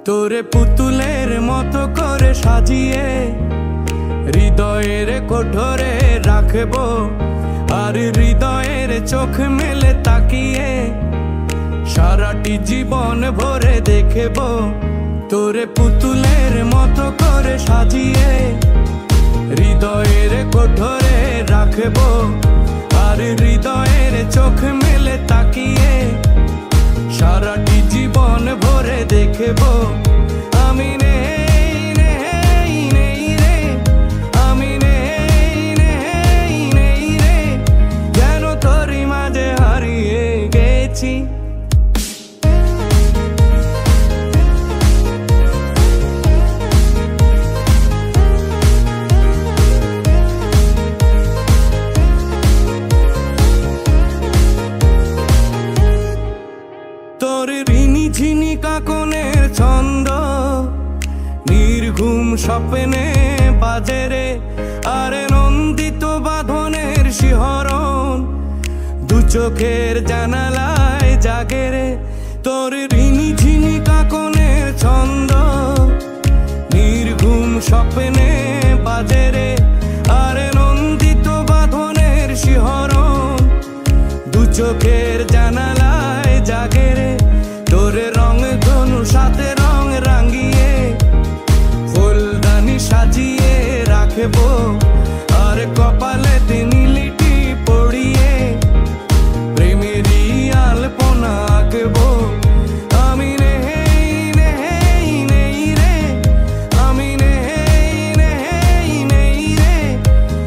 তোরে পুতুলের মতো করে সাজিয়ে হৃদয়ের কোঠরে রাখবো, আর হৃদয়ের চোখ মেলে তাকিয়ে সারাটি জীবন ভরে দেখবো। তোরে পুতুলের মতো করে সাজিয়ে হৃদয়ের কোঠরে রাখবো, আর হৃদয়ের চোখ মেলে তাকিয়ে সারাটি জীবন ভরে দেখবো। আমি নেই নেই নেই রে, আমি নেই নেই নেই রে, যেন তোরই মাঝে হারিয়ে গেছি। তোর ঋণী ঝিনি কাকনের ছন্দ নির্ঘুম স্বপ্নে বাজে রে, আর নন্দিত বাঁধনের শিহরণ দু চোখের জানালায় জাগে রে। তোর ঋণী ঝিনি কাকনের ছন্দ নির্ঘুম স্বপ্নে বাজে রে, আর নন্দিত বাঁধনের শিহরণ দু চোখের জানালায় জাগে রে। তোর রং ধনু সাথে রং রাঙিয়ে ফুলদানি সাজিয়ে রাখবো, আর কপালে নীলিটি পড়িয়ে প্রেমেরই আলপনা আঁকবো। আমি নেই নেই নেই রে, আমি নেই নেই নেই রে,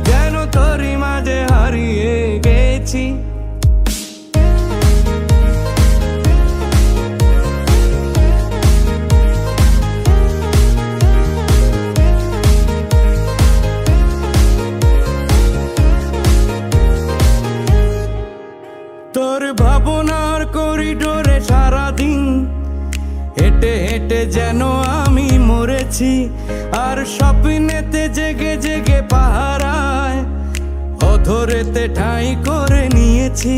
যেন তোরই মাঝে হারিয়ে গেছি। তোর ভাবনার করিডোরে সারাদিন হেঁটে হেঁটে যেন আমি মরেছি, আর স্বপ্নেতে জেগে জেগে পাহারায় অধরেতে ঠাঁই করে নিয়েছি।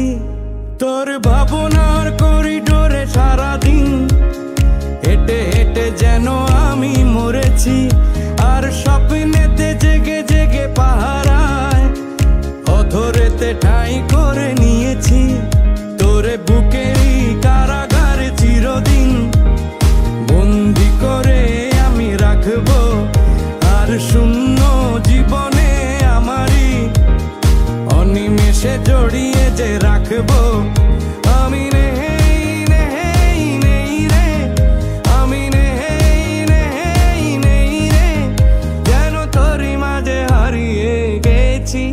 তোর ভাবনার করিডোরে সারাদিন হেঁটে হেঁটে যেন আমি মরেছি, আর স্বপ্নেতে জেগে জেগে পাহারায় অধরেতে ঠাঁই করে নিয়েছি। তোরে বুকেরই কারাগারে চিরদিন বন্দি করে আমি রাখবো, আর শূন্য জীবনে আমারই অনিমেষে জড়িয়ে যে রাখবো। আমি নেই নেই নেই রে, আমি নেই নেই নেই রে, যেন তোরই মাঝে হারিয়ে গেছি।